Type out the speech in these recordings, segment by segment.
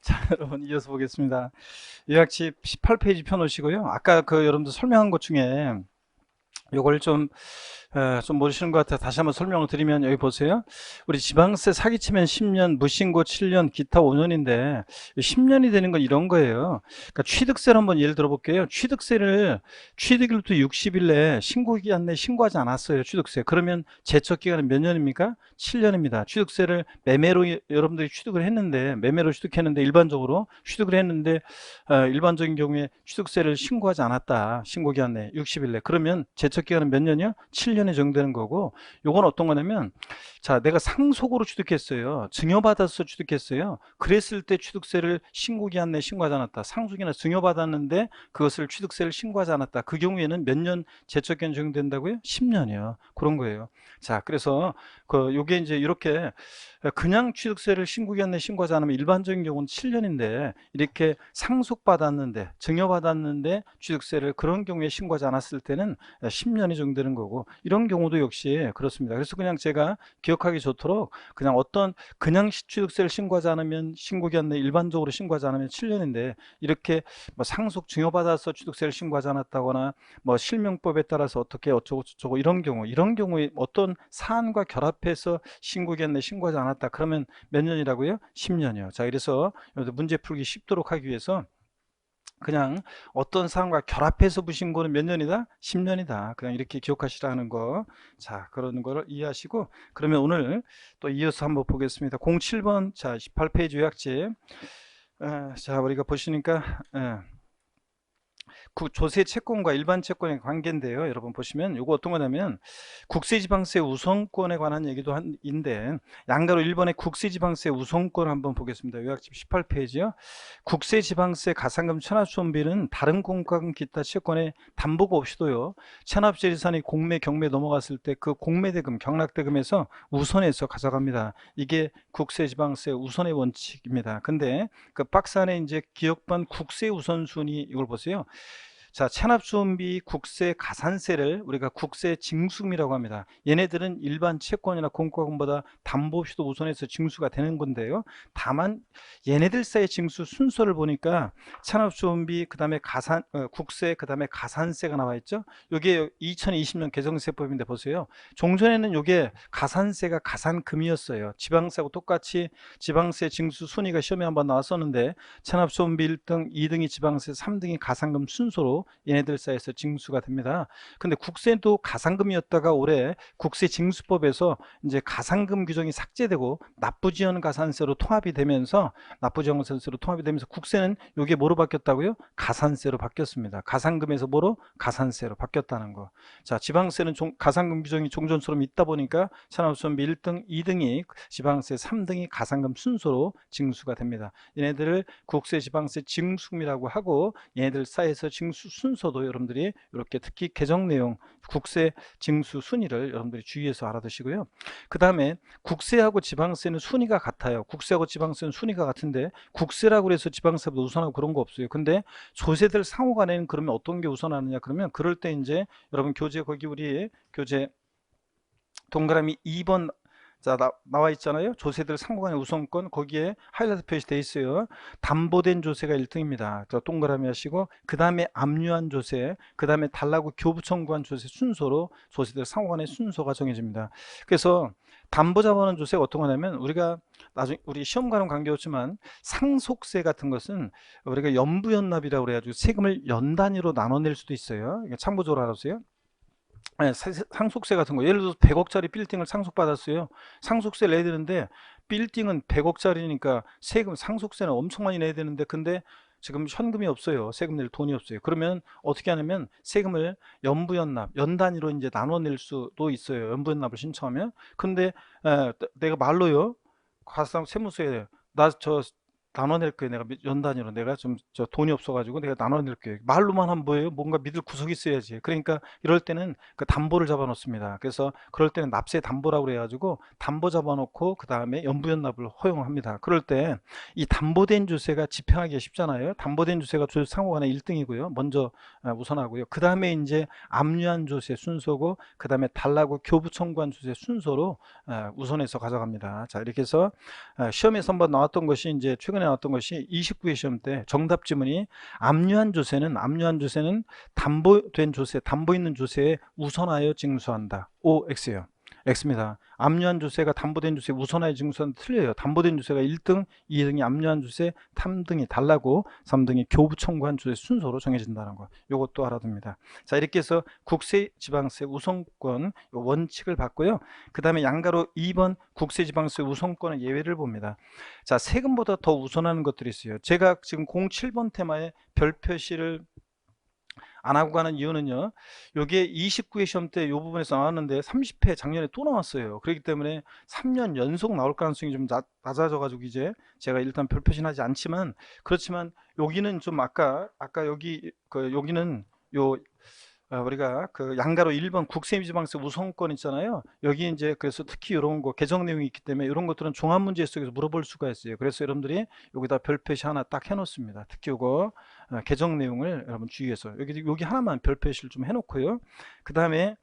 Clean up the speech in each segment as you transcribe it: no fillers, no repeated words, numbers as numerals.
자, 여러분 이어서 보겠습니다. 요약집 18페이지 펴놓으시고요. 아까 여러분들 설명한 것 중에 요걸 좀 모르시는 것 같아서 다시 한번 설명을 드리면 여기 보세요. 우리 지방세 사기치면 10년, 무신고 7년, 기타 5년인데 10년이 되는 건 이런 거예요. 그러니까 취득세를 한번 예를 들어 볼게요. 취득일부터 60일 내에 신고기간 내에 신고하지 않았어요. 취득세. 그러면 제척기간은 몇 년입니까? 7년입니다. 취득세를 매매로 여러분들이 취득을 했는데 매매로 취득했는데 일반적으로 취득을 했는데 일반적인 경우에 취득세를 신고하지 않았다. 신고기간 내 60일 내. 그러면 제척기간은 몇 년이요? 7년이 정되는 거고, 요건 어떤 거냐면, 자, 내가 상속으로 취득했어요. 증여받아서 취득했어요. 그랬을 때 취득세를 신고기한 내에 신고하지 않았다. 상속이나 증여받았는데 그것을 취득세를 신고하지 않았다. 그 경우에는 몇 년 제척기간 적용된다고요? 10년이요. 그런 거예요. 자, 그래서 요게 이제 이렇게 그냥 취득세를 신고기한 내에 신고하지 않으면 일반적인 경우는 7년인데 이렇게 상속받았는데 증여받았는데 취득세를 그런 경우에 신고하지 않았을 때는 10년이 정되는 거고, 이런 경우도 역시 그렇습니다. 그래서 그냥 제가 기억하기 좋도록 그냥 그냥 취득세를 신고하지 않으면 신고기한 내 일반적으로 신고하지 않으면 7년인데, 이렇게 뭐 상속 증여받아서 취득세를 신고하지 않았다거나 뭐 실명법에 따라서 어떻게 어쩌고 저쩌고 이런 경우에 어떤 사안과 결합해서 신고기한 내 신고하지 않았다 그러면 몇 년이라고요? 10년이요. 자, 그래서 문제 풀기 쉽도록 하기 위해서 그냥 어떤 사항과 결합해서 부신고는 몇 년이다? 10년이다. 그냥 이렇게 기억하시라는 거. 자, 그런 거를 이해하시고, 그러면 오늘 또 이어서 한번 보겠습니다. 07번, 자, 18페이지 요약집. 자, 우리가 보시니까, 조세 채권과 일반 채권의 관계인데요. 여러분 보시면 이거 어떤 거냐면 국세지방세 우선권에 관한 얘기도 인데, 양가로 1번의 국세지방세 우선권 한번 보겠습니다. 요약집 18페이지요. 국세지방세 가산금 체납수원비는 다른 공과금 기타 채권의 담보가 없이도요. 체납재산이 공매 경매 넘어갔을 때 그 공매대금 경락대금에서 우선해서 가져갑니다. 이게 국세지방세 우선의 원칙입니다. 근데 그 박스 안에 이제 기억반 국세 우선순위 이걸 보세요. 자, 체납수원비 국세 가산세를 우리가 국세 징수금이라고 합니다. 얘네들은 일반 채권이나 공과금보다 담보 없이도 우선해서 징수가 되는 건데요. 다만 얘네들 사이의 징수 순서를 보니까 체납수원비 그다음에 국세 그다음에 가산세가 나와 있죠. 이게 2020년 개정세법인데 보세요. 종전에는 이게 가산세가 가산금이었어요. 지방세하고 똑같이 지방세 징수 순위가 시험에 한번 나왔었는데 체납수원비 1등, 2등이 지방세, 3등이 가산금 순서로 얘네들 사이에서 징수가 됩니다. 근데 국세도 가산금이었다가 올해 국세징수법에서 이제 가산금 규정이 삭제되고 납부지연 가산세로 통합이 되면서 국세는 이게 뭐로 바뀌었다고요? 가산세로 바뀌었습니다. 가산금에서 뭐로? 가산세로 바뀌었다는 거. 자, 지방세는 가산금 규정이 종전처럼 있다 보니까 산업수원비 1등, 2등이 지방세, 3등이 가산금 순서로 징수가 됩니다. 얘네들을 국세지방세 징수금이라고 하고, 얘네들 사이에서 징수 순서도 여러분들이 이렇게 특히 개정 내용 국세 징수 순위를 여러분들이 주의해서 알아두시고요. 그 다음에 국세하고 지방세는 순위가 같아요. 국세하고 지방세는 순위가 같은데 국세라고 해서 지방세보다 우선하고 그런 거 없어요. 근데 조세들 상호 간에는 그러면 어떤 게 우선하느냐 그러면, 그럴 때 이제 여러분 거기 우리 교재 동그라미 2번 자, 나와 있잖아요. 조세들 상호간의 우선권, 거기에 하이라이트 표시되어 있어요. 담보된 조세가 1등입니다. 동그라미 하시고, 그 다음에 압류한 조세, 그 다음에 달라고 교부 청구한 조세 순서로 조세들 상호간의 순서가 정해집니다. 그래서 담보 잡아놓은 조세가 어떤 거냐면, 우리가 나중에 우리 시험과는 관계없지만 상속세 같은 것은 우리가 연부연납이라고 그래가지고 세금을 연 단위로 나눠낼 수도 있어요. 참고적으로 알아보세요. 상속세 같은 거 예를 들어서 100억짜리 빌딩을 상속받았어요. 상속세 내야 되는데 빌딩은 100억짜리니까 상속세는 엄청 많이 내야 되는데, 근데 지금 현금이 없어요. 세금 낼 돈이 없어요. 그러면 어떻게 하냐면 세금을 연부연납, 연 단위로 이제 나눠낼 수도 있어요. 연부연납을 신청하면. 근데 내가 말로요, 가상 세무서에 나 저 나눠낼 거예요. 내가 연 단위로 내가 좀 돈이 없어가지고 내가 나눠낼 거예요. 말로만 하면 뭐예요? 뭔가 믿을 구석이 있어야지. 그러니까 이럴 때는 그 담보를 잡아놓습니다. 그래서 그럴 때는 납세 담보라고 그래가지고 담보 잡아놓고 그 다음에 연부연납을 허용합니다. 그럴 때 이 담보된 주세가 집행하기가 쉽잖아요. 담보된 주세가 조세 상호간의 1등이고요. 먼저 우선하고요. 그 다음에 이제 압류한 조세 순서고, 그 다음에 달라고 교부 청구한 조세 순서로 우선해서 가져갑니다. 자, 이렇게 해서 시험에서 한번 나왔던 것이 이제 최근에 나왔던 것이 29회 시험 때 정답 지문이 압류한 조세는 담보된 조세, 담보 있는 조세에 우선하여 징수한다. O, X예요. X입니다. 압류한 조세가 담보된 조세에 우선하여 징수한다. 틀려요. 담보된 조세가 1등, 2등이 압류한 조세, 3등이 달라고 3등이 교부 청구한 조세 순서로 정해진다는 거. 이것도 알아둡니다. 자, 이렇게 해서 국세 지방세 우선권 원칙을 봤고요. 그 다음에 양가로 2번 국세 지방세 우선권의 예외를 봅니다. 자, 세금보다 더 우선하는 것들이 있어요. 제가 지금 07번 테마에 별 표시를 안 하고 가는 이유는요, 요게 29회 시험 때 이 부분에서 나왔는데 30회 작년에 또 나왔어요. 그렇기 때문에 3년 연속 나올 가능성이 좀 낮아져 가지고 이제 제가 일단 별 표시는 하지 않지만, 그렇지만 여기는 좀 아까 여기 여기는 요 우리가 그 양가로 1번 국세지방세 우선권 있잖아요. 여기 이제 그래서 특히 이런 거 개정 내용이 있기 때문에 이런 것들은 종합 문제 속에서 물어볼 수가 있어요. 그래서 여러분들이 여기다 별 표시 하나 딱 해놓습니다. 특히 이거 개정 내용을 여러분 주의해서 여기 하나만 별 표시를 좀 해놓고요. 그 다음에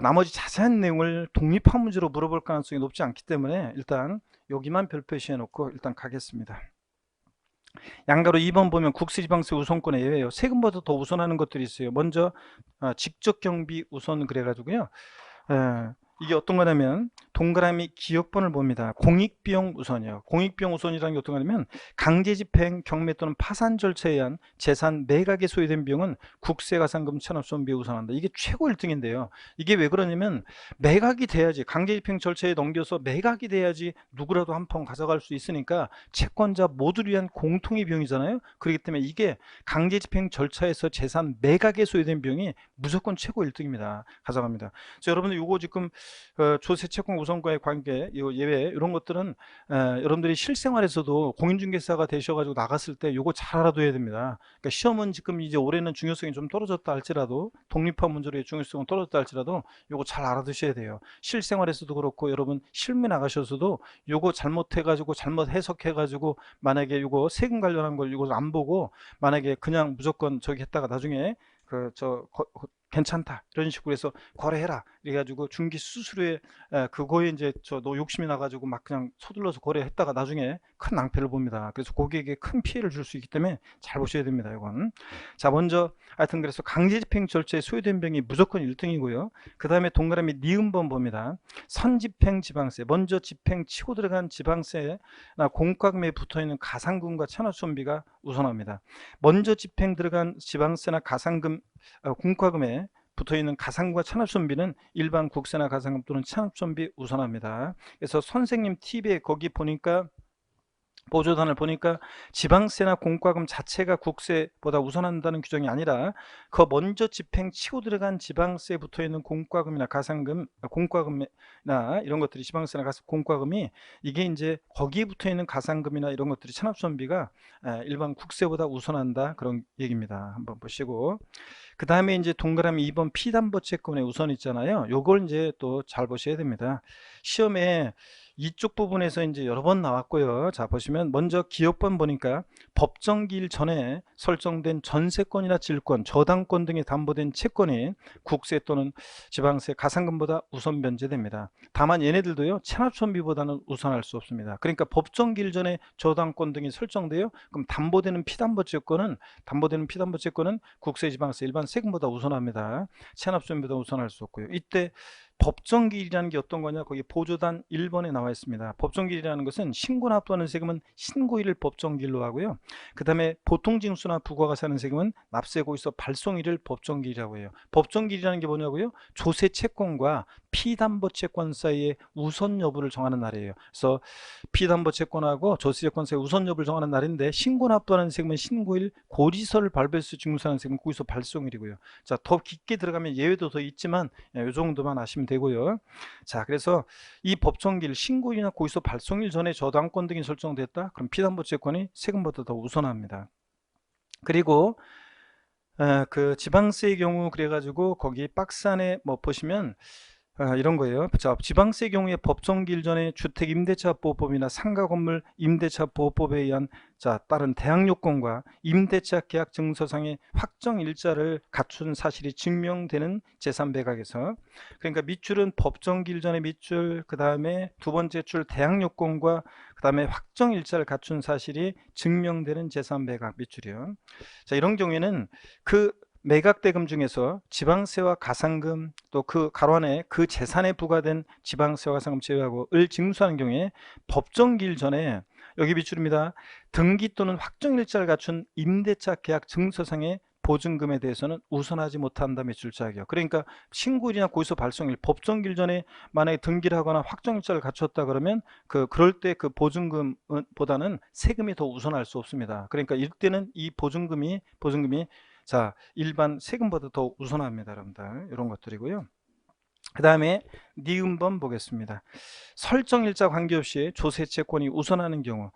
나머지 자세한 내용을 독립한 문제로 물어볼 가능성이 높지 않기 때문에 일단 여기만 별 표시해 놓고 일단 가겠습니다. 양가로 2번 보면 국세지방세 우선권의 예외예요. 세금보다 더 우선하는 것들이 있어요. 먼저 직접 경비 우선 그래가지고요. 이게 어떤 거냐면 동그라미 기업번을 봅니다. 공익비용 우선이요. 공익비용 우선이라는 게 어떤 거냐면 강제집행, 경매 또는 파산 절차에 의한 재산 매각에 소요된 비용은 국세가산금 체납손비에 우선한다. 이게 최고 1등인데요. 이게 왜 그러냐면 매각이 돼야지, 강제집행 절차에 넘겨서 매각이 돼야지 누구라도 한 번 가져갈 수 있으니까 채권자 모두를 위한 공통의 비용이잖아요. 그렇기 때문에 이게 강제집행 절차에서 재산 매각에 소요된 비용이 무조건 최고 1등입니다. 가져갑니다. 그래서 여러분들 이거 지금 조세 채권 우선과의 관계, 이 예외 이런 것들은 여러분들이 실생활에서도 공인중개사가 되셔가지고 나갔을 때 이거 잘 알아둬야 됩니다. 그러니까 시험은 지금 이제 올해는 중요성이 좀 떨어졌다 할지라도, 독립한 문제로의 중요성은 떨어졌다 할지라도 이거 잘 알아두셔야 돼요. 실생활에서도 그렇고 여러분 실무 나가셔서도 이거 잘못해가지고 잘못 해석해가지고 만약에 이거 세금 관련한 걸 이거 안 보고 만약에 그냥 무조건 저기 했다가 나중에 괜찮다 이런 식으로 해서 거래해라 이래가지고 중기 수수료에 그거에 이제 너 욕심이 나가지고 막 그냥 서둘러서 거래했다가 나중에 큰 낭패를 봅니다. 그래서 고객에게 큰 피해를 줄 수 있기 때문에 잘 보셔야 됩니다. 이건 자, 먼저 하여튼 그래서 강제집행 절차에 소요된 비용이 무조건 1등이고요. 그 다음에 동그라미 니은번 봅니다. 선집행 지방세, 먼저 집행 치고 들어간 지방세나 공과금에 붙어있는 가산금과 체납손비가 우선합니다. 먼저 집행 들어간 지방세나 가산금, 공과금에 붙어있는 가산과 체납손비는 일반 국세나 가산금 또는 체납손비 우선합니다. 그래서 선생님 팁에 거기 보니까 보조단을 보니까 지방세나 공과금 자체가 국세보다 우선한다는 규정이 아니라 그 먼저 집행 치고 들어간 지방세에 붙어있는 공과금이나 가산금, 공과금이나 이런 것들이 지방세나 공과금이 이게 이제 거기에 붙어있는 가산금이나 이런 것들이 체납손비가 일반 국세보다 우선한다 그런 얘기입니다. 한번 보시고 그 다음에 이제 동그라미 2번 피담보채권의 우선 있잖아요. 요걸 이제 또 잘 보셔야 됩니다. 시험에 이쪽 부분에서 이제 여러 번 나왔고요. 자, 보시면 먼저 기업번 보니까 법정기일 전에 설정된 전세권이나 질권, 저당권 등에 담보된 채권이 국세 또는 지방세, 가산금보다 우선 변제됩니다. 다만 얘네들도요, 체납손비보다는 우선할 수 없습니다. 그러니까 법정기일 전에 저당권 등이 설정돼요. 그럼 담보되는 피담보채권은 국세, 지방세, 일반 세금보다 우선합니다. 체납손비보다 우선할 수 없고요. 이때 법정기일이라는 게 어떤 거냐, 거기 보조단 1번에 나와 있습니다. 법정기일이라는 것은 신고나 납부하는 세금은 신고일을 법정기일로 하고요. 그 다음에 보통징수나 부가가세하는 세금은 납세고의서 발송일을 법정기일이라고 해요. 법정기일이라는 게 뭐냐고요? 조세채권과 피담보채권 사이의 우선 여부를 정하는 날이에요. 그래서 피담보채권하고 조세채권 사이의 우선 여부를 정하는 날인데, 신고나 납부하는 세금은 신고일, 고지서를 발부해서 징수하는 세금은 고지서 발송일이고요. 자, 더 깊게 들어가면 예외도 더 있지만 이 정도만 아시면 되고요. 자, 그래서 이 법정기일, 신고일이나 고지서 발송일 전에 저당권 등이 설정됐다, 그럼 피담보채권이 세금보다 더 우선합니다. 그리고 그 지방세의 경우 그래가지고 거기 박스 안에 뭐 보시면 이런 거예요. 자, 지방세 경우에 법정기일 전에 주택임대차보호법이나 상가건물 임대차보호법에 의한 따른 대항 요건과 임대차 계약 증서상의 확정 일자를 갖춘 사실이 증명되는 재산 매각에서, 그러니까 밑줄은 법정기일 전에 밑줄, 그 다음에 두 번째 줄 대항 요건과 그 다음에 확정 일자를 갖춘 사실이 증명되는 재산 매각 밑줄이요. 자, 이런 경우에는 그 매각대금 중에서 지방세와 가산금 또 그 가로 안에 그 재산에 부과된 지방세와 가산금 제외하고 을 징수하는 경우에 법정기일 전에, 여기 밑줄입니다, 등기 또는 확정일자를 갖춘 임대차 계약 증서상의 보증금에 대해서는 우선하지 못한다 밑줄자고요. 그러니까 신고일이나 고의서 발송일 법정기일 전에 만약에 등기를 하거나 확정일자를 갖췄다 그러면 그럴 때 그 보증금보다는 세금이 더 우선할 수 없습니다. 그러니까 이때는 이 보증금이 일반 세금보다 더 우선합니다, 여러분들. 이런 것들이고요. 그 다음에 니은번 보겠습니다. 설정일자 관계없이 조세채권이 우선하는 경우,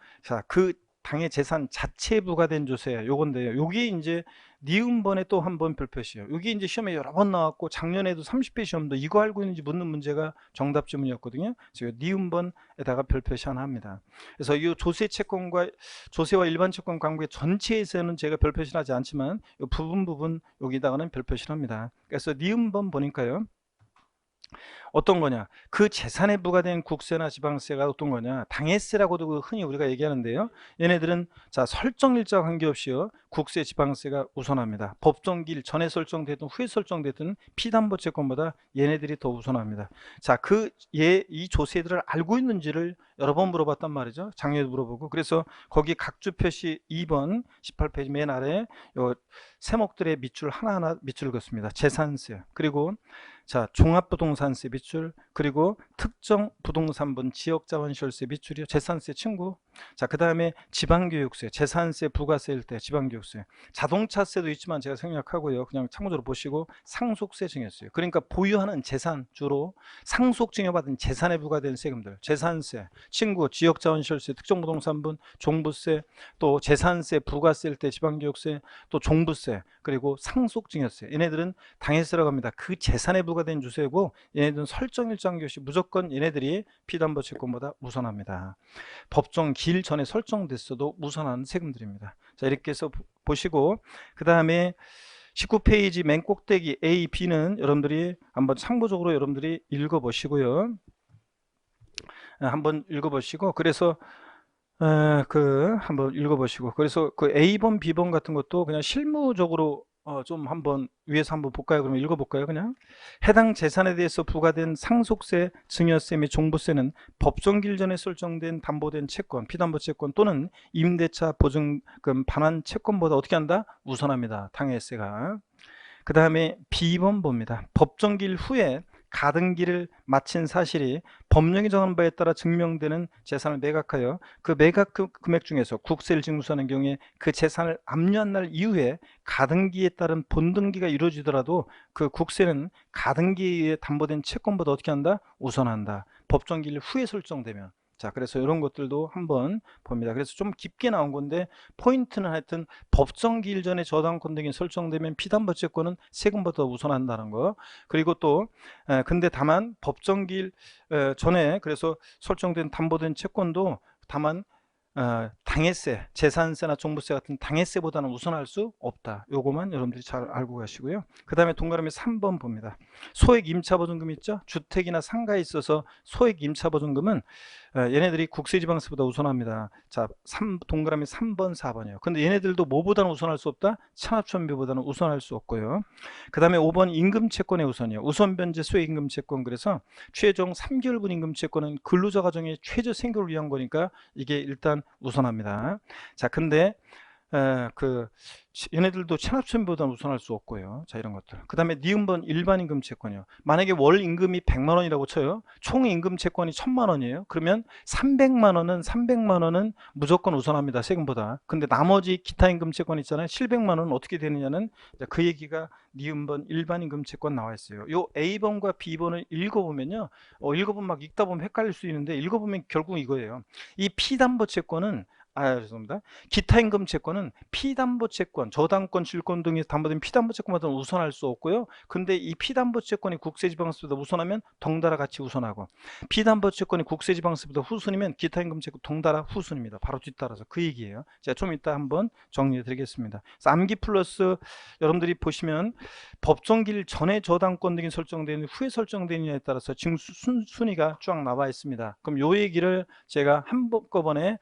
그 당의 재산 자체에 부과된 조세야, 요건데요. 요게 이제 니은번에 또 한 번 별표시요. 여기 이제 시험에 여러 번 나왔고 작년에도 30회 시험도 이거 알고 있는지 묻는 문제가 정답 지문이었거든요. 그래서 니은번에다가 별표시 하나 합니다. 그래서 이 조세 채권과 조세와 일반 채권 관계 전체에서는 제가 별표시 하지 않지만 이 부분 여기다가는 별표시 합니다. 그래서 니은번 보니까요. 어떤 거냐, 그 재산에 부과된 국세나 지방세가 어떤 거냐, 당해세라고도 흔히 우리가 얘기하는데요. 얘네들은 설정일자 관계없이요 국세 지방세가 우선합니다. 법정기일 전에 설정되든 후에 설정되든 피담보채권보다 얘네들이 더 우선합니다. 이 조세들을 알고 있는지를 여러 번 물어봤단 말이죠. 작년에도 물어보고. 그래서 거기 각주 표시 2번 18페이지 맨 아래 요 세목들의 밑줄 하나하나 밑줄을 긋습니다. 재산세, 그리고 종합부동산세 밑줄, 그리고 특정 부동산분 지역자원시설세 밑줄이요. 재산세 친구. 그 다음에 지방교육세, 재산세 부가세일 때 지방교육세, 자동차세도 있지만 제가 생략하고요. 그냥 참고적으로 보시고 상속세 증여세요. 그러니까 보유하는 재산, 주로 상속 증여받은 재산에 부과된 세금들, 재산세 친구, 지역자원시설세, 특정부동산분, 종부세, 또 재산세 부가세일 때 지방교육세, 또 종부세, 그리고 상속증여세. 얘네들은 당해세라고 합니다. 그 재산에 부과된 주세고, 얘네들은 설정일자 관계없이 무조건 얘네들이 피담보채권보다 우선합니다. 법정 기일 전에 설정됐어도 우선하는 세금들입니다. 이렇게 해서 보시고, 그 다음에 19페이지 맨 꼭대기 A, B는 여러분들이 한번 참고적으로 여러분들이 읽어보시고요. 한번 읽어보시고, 그래서 한번 읽어보시고, 그래서 그 A번, B번 같은 것도 그냥 실무적으로 좀 한번 위에서 한번 볼까요? 그러면 읽어볼까요? 그냥 해당 재산에 대해서 부과된 상속세, 증여세 및 종부세는 법정기일 전에 설정된 담보된 채권, 피담보채권 또는 임대차 보증금 반환 채권보다 어떻게 한다? 우선합니다. 당해세가. 그 다음에 B번 봅니다. 법정기일 후에 가등기를 마친 사실이 법령이 정한 바에 따라 증명되는 재산을 매각하여 그 매각 금액 중에서 국세를 징수하는 경우에 그 재산을 압류한 날 이후에 가등기에 따른 본등기가 이루어지더라도 그 국세는 가등기에 의해 담보된 채권보다 어떻게 한다? 우선한다. 법정기일 후에 설정되면. 그래서 이런 것들도 한번 봅니다. 그래서 좀 깊게 나온 건데 포인트는 하여튼 법정기일 전에 저당권 등이 설정되면 피담보채권은 세금보다 우선한다는 거. 그리고 또 근데 다만 법정기일 전에 그래서 설정된 담보된 채권도 다만 당해세, 재산세나 종부세 같은 당해세보다는 우선할 수 없다. 요거만 여러분들이 잘 알고 가시고요. 그 다음에 동그라미 3번 봅니다. 소액 임차보증금 있죠? 주택이나 상가에 있어서 소액 임차보증금은 얘네들이 국세지방세보다 우선합니다. 동그라미 3번, 4번이에요. 근데 얘네들도 뭐보다는 우선할 수 없다? chan합천비보다는 우선할 수 없고요. 그 다음에 5번 임금채권의 우선이요. 우선변제 소액임금채권. 그래서 최종 3개월분 임금채권은 근로자 가정의 최저 생계를 위한 거니까 이게 일단 우선합니다. 근데 얘네들도 체납천비보다는 우선할 수 없고요. 이런 것들. 그 다음에 니은번 일반 임금 채권이요. 만약에 월 임금이 100만 원이라고 쳐요. 총 임금 채권이 1000만 원이에요. 그러면 300만 원은 무조건 우선합니다. 세금보다. 근데 나머지 기타 임금 채권 있잖아요. 700만 원은 어떻게 되느냐는 그 얘기가 니은번 일반 임금 채권 나와 있어요. 요 A번과 B번을 읽어보면요. 읽어보면 막 읽다 보면 헷갈릴 수 있는데 읽어보면 결국 이거예요. 이 피담보 채권은 죄송합니다. 기타 임금 채권은 피담보 채권, 저당권, 질권 등이 담보된 피담보 채권보다는 우선할 수 없고요. 근데 이 피담보 채권이 국세지방세보다 우선하면 덩달아 같이 우선하고, 피담보 채권이 국세지방세보다 후순이면 기타 임금 채권 덩달아 후순입니다. 바로 뒤따라서 그 얘기예요. 제가 좀 이따 한번 정리해 드리겠습니다. 암기 플러스 여러분들이 보시면 법정기일 전에 저당권 등이 설정되는 후에 설정되느냐에 따라서 순위가 쫙 나와 있습니다. 그럼 요 얘기를 제가 한꺼번에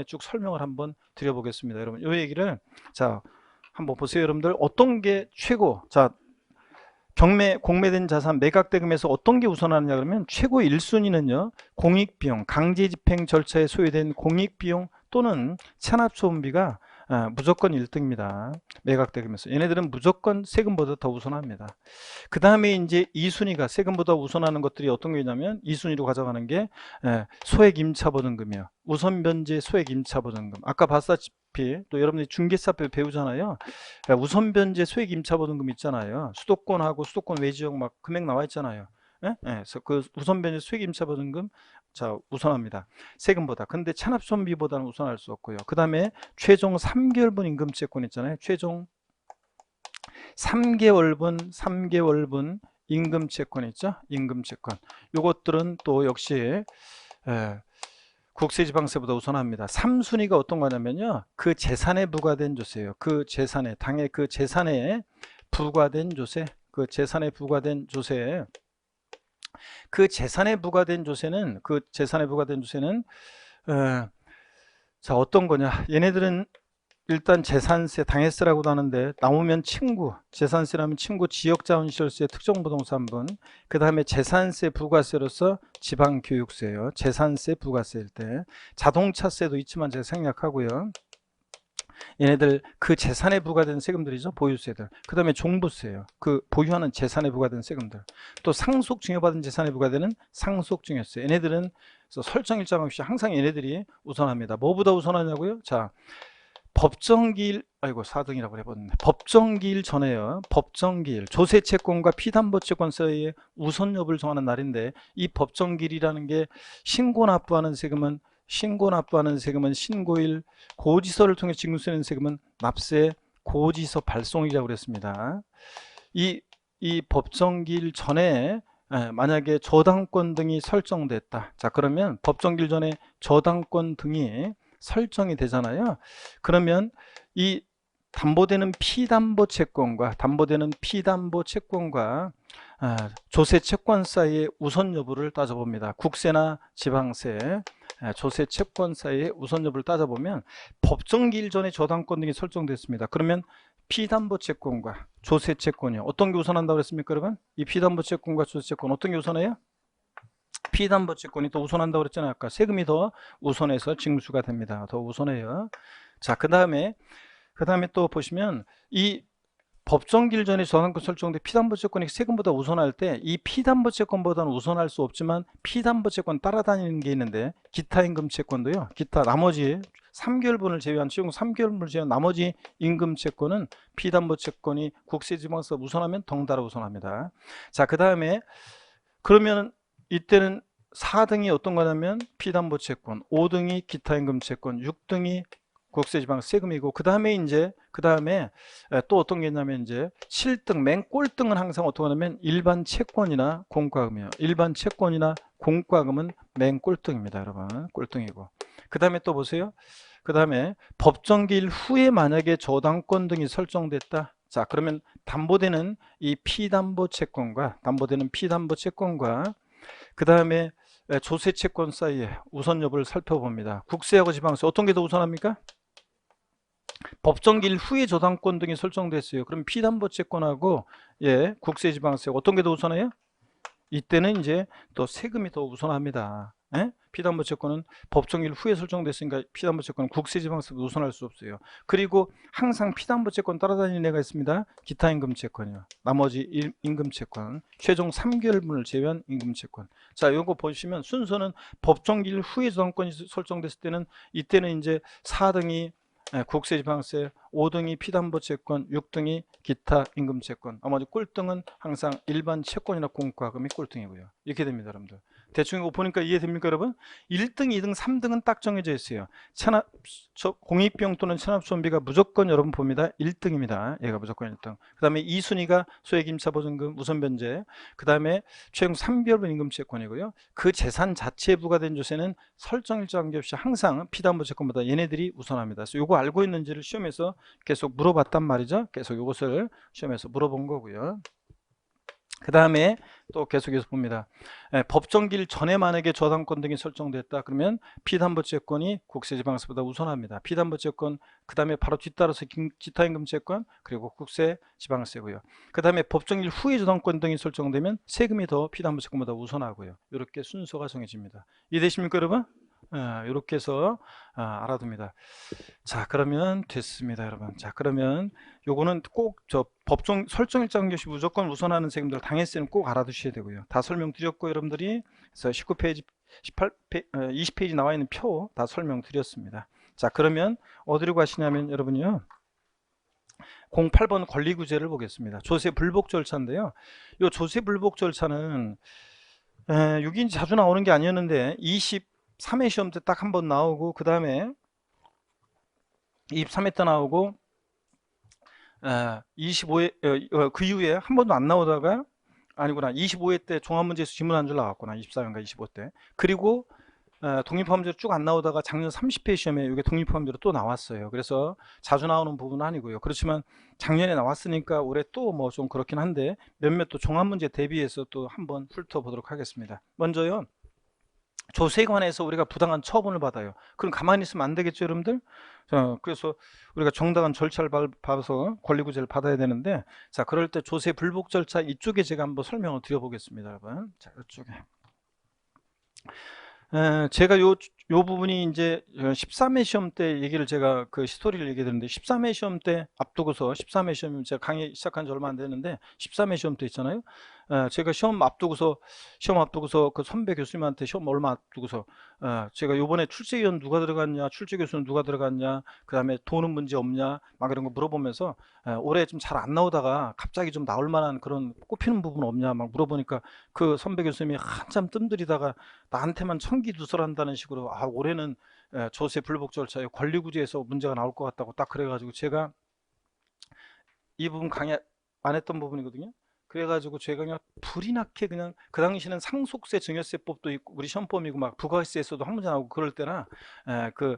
쭉 설명을 한번 드려보겠습니다. 여러분 요 얘기를 자 한번 보세요. 여러분들 어떤 게 최고, 자 공매된 자산 매각대금에서 어떤 게 우선하느냐 그러면 최고 1순위는요 공익비용, 강제집행 절차에 소요된 공익비용 또는 체납소음비가 무조건 1등입니다. 매각대금에서 얘네들은 무조건 세금보다 더 우선합니다. 그 다음에 이제 2순위가 세금보다 우선하는 것들이 어떤 게 있냐면 2순위로 가져가는 게 소액임차보증금이요. 우선변제 소액임차보증금. 아까 봤다시피 또 여러분들이 중개사표 배우잖아요. 우선변제 소액임차보증금 있잖아요. 수도권하고 수도권 외지역 막 금액 나와 있잖아요. 그래서 그 우선변제 소액임차보증금 자 우선합니다. 세금보다. 근데 체납손비보다는 우선할 수 없고요. 그 다음에 최종 3개월분 임금채권 있잖아요. 최종 3개월분 임금채권 있죠. 임금채권. 요것들은 또 역시 국세지방세보다 우선합니다. 3순위가 어떤 거냐면요. 그 재산에 부과된 조세예요. 그 재산에 당의 그 재산에 부과된 조세. 그 재산에 부과된 조세. 그 재산에 부과된 조세는 자 어떤 거냐. 얘네들은 일단 재산세, 당해세라고도 하는데 나오면 친구, 재산세라면 친구, 지역자원시설세, 특정부동산분, 그 다음에 재산세, 부가세로서 지방교육세예요. 재산세, 부가세일 때 자동차세도 있지만 제가 생략하고요. 얘네들 그 재산에 부과된 세금들이죠. 보유세들. 그 다음에 종부세예요. 그 보유하는 재산에 부과된 세금들. 또 상속증여받은 재산에 부과되는 상속증여세. 얘네들은 설정 일정 없이 항상 얘네들이 우선합니다. 뭐보다 우선하냐고요? 자, 법정기일 4등이라고 해봤네. 법정기일 전에요. 법정기일 조세채권과 피담보채권 사이에 우선 여부를 정하는 날인데 이 법정기일이라는 게 신고 납부하는 세금은 신고일, 고지서를 통해 징수되는 세금은 납세 고지서 발송이라고 그랬습니다. 이 법정기일 전에 만약에 저당권 등이 설정됐다. 자 그러면 법정기일 전에 저당권 등이 설정이 되잖아요. 그러면 이 담보되는 피담보채권과 조세채권 사이의 우선 여부를 따져봅니다. 국세나 지방세, 조세채권 사이의 우선 여부를 따져보면 법정기일 전에 저당권 등이 설정됐습니다. 그러면 피담보채권과 조세채권이요. 어떤 게 우선한다고 그랬습니까, 여러분? 이 피담보채권과 조세채권 어떤 게 우선해요? 피담보채권이 더 우선한다고 그랬잖아요. 아까 세금이 더 우선해서 징수가 됩니다. 더 우선해요. 자, 그 다음에 또 보시면 이 법정기일 전에 저당권 설정돼 피담보채권이 세금보다 우선할 때 이 피담보채권보다는 우선할 수 없지만 피담보채권 따라다니는 게 있는데 기타 임금채권도요. 기타 나머지 3개월분을 제외한 최종 3개월분을 제외한 나머지 임금채권은 피담보채권이 국세지방세 우선하면 덩달아 우선합니다. 자, 그 다음에 그러면 이때는 4등이 어떤 거냐면 피담보채권, 5등이 기타임금채권, 6등이 국세지방세 세금이고 그 다음에 또 어떤 게 있냐면 이제 7등 맨 꼴등은 항상 어떻게 하냐면 일반 채권이나 공과금이에요. 일반 채권이나 공과금은 맨 꼴등입니다, 여러분. 꼴등이고. 그 다음에 또 보세요. 그 다음에 법정기일 후에 만약에 저당권 등이 설정됐다. 자, 그러면 담보되는 피담보채권과 그 다음에 조세채권 사이에 우선 여부를 살펴봅니다. 국세하고 지방세 어떤 게 더 우선합니까? 법정기일 후에 저당권 등이 설정됐어요. 그럼 피담보채권하고 국세지방세 어떤 게 더 우선해요? 이때는 이제 또 세금이 더 우선합니다. 피담보채권은 법정기일 후에 설정됐으니까 피담보채권은 국세지방세도 우선할 수 없어요. 그리고 항상 피담보채권 따라다니는 애가 있습니다. 기타임금채권이요. 나머지 임금채권, 최종 3개월분을 제외한 임금채권. 자, 요거 보시면 순서는 법정기일 후에 저당권이 설정됐을 때는 이때는 이제 4등이 국세지방세, 5등이 피담보채권, 6등이 기타 임금채권, 나머지 꼴등은 항상 일반 채권이나 공과금이 꼴등이고요. 이렇게 됩니다, 여러분들. 대충 이거 보니까 이해됩니까, 여러분? 1등, 2등, 3등은 딱 정해져 있어요. 공익비용 또는 체납수원비가 무조건 여러분 봅니다. 1등입니다. 얘가 무조건 1등. 그 다음에 2순위가 소액임차보증금, 우선변제. 그 다음에 최종 3개월분 임금채권이고요. 그 재산 자체에 부과된 조세는 설정 일정 관계없이 항상 피담보 채권보다 얘네들이 우선합니다. 그래서 요거 알고 있는지를 시험에서 계속 물어봤단 말이죠. 계속 요것을 시험에서 물어본 거고요. 그 다음에 또 계속해서 봅니다. 법정기일 전에 만약에 저당권 등이 설정됐다 그러면 피담보채권이 국세지방세보다 우선합니다. 피담보채권 그 다음에 바로 뒤따라서 기타임금채권 그리고 국세지방세고요. 그 다음에 법정기일 후에 저당권 등이 설정되면 세금이 더 피담보채권보다 우선하고요. 이렇게 순서가 정해집니다. 이해되십니까, 여러분? 이렇게 해서 알아둡니다. 자, 그러면 됐습니다, 여러분. 자, 그러면 요거는 꼭 저 법정 설정일자 관계없이 무조건 우선하는 세금들 당해세는 꼭 알아두셔야 되고요. 다 설명드렸고 여러분들이 그래서 19페이지 20페이지 나와 있는 표 다 설명드렸습니다. 자, 그러면 어디로 가시냐면 여러분요 08번 권리구제를 보겠습니다. 조세 불복 절차인데요. 요 조세 불복 절차는 여기 자주 나오는 게 아니었는데 23회 시험 때 딱 한 번 나오고 그 다음에 23회 때 나오고 25회 그 이후에 한 번도 안 나오다가 아니구나 25회 때 종합문제에서 질문 한 줄 나왔구나 24회인가 25때 그리고 독립함수로 쭉 안 나오다가 작년 30회 시험에 이게 독립함수로 또 나왔어요. 그래서 자주 나오는 부분은 아니고요. 그렇지만 작년에 나왔으니까 올해 또 뭐 좀 그렇긴 한데 몇몇 또 종합문제 대비해서 또 한번 훑어보도록 하겠습니다. 먼저요. 조세에 관해서 우리가 부당한 처분을 받아요. 그럼 가만히 있으면 안 되겠죠, 여러분들? 그래서 우리가 정당한 절차를 밟아서 권리구제를 받아야 되는데, 자, 그럴 때 조세 불복 절차 이쪽에 제가 한번 설명을 드려보겠습니다, 여러분. 자, 이쪽에. 제가 요 부분이 이제 13회 시험 때 얘기를 제가 그 스토리를 얘기해 드렸는데 13회 시험 때 앞두고서 13회 시험 제가 강의 시작한 지 얼마 안 됐는데 13회 시험 때 있잖아요. 제가 시험 앞두고서 그 선배 교수님한테 시험 얼마 앞두고서 제가 요번에 출제위원 누가 들어갔냐, 출제 교수는 누가 들어갔냐, 그 다음에 돈은 문제 없냐, 막 이런 거 물어보면서 올해 좀 잘 안 나오다가 갑자기 좀 나올 만한 그런 꼽히는 부분 없냐 막 물어보니까 그 선배 교수님이 한참 뜸들이다가 나한테만 청기두설한다는 식으로 올해는 조세 불복 절차에 권리구제에서 문제가 나올 것 같다고 딱 그래가지고 제가 이 부분 강의 안 했던 부분이거든요. 그래가지고 제가 그냥 불이 나게 그냥 그 당시에는 상속세 증여세법도 있고 우리 시험범위고 막 부가세에서도 한 문제 나오고 그럴 때나 그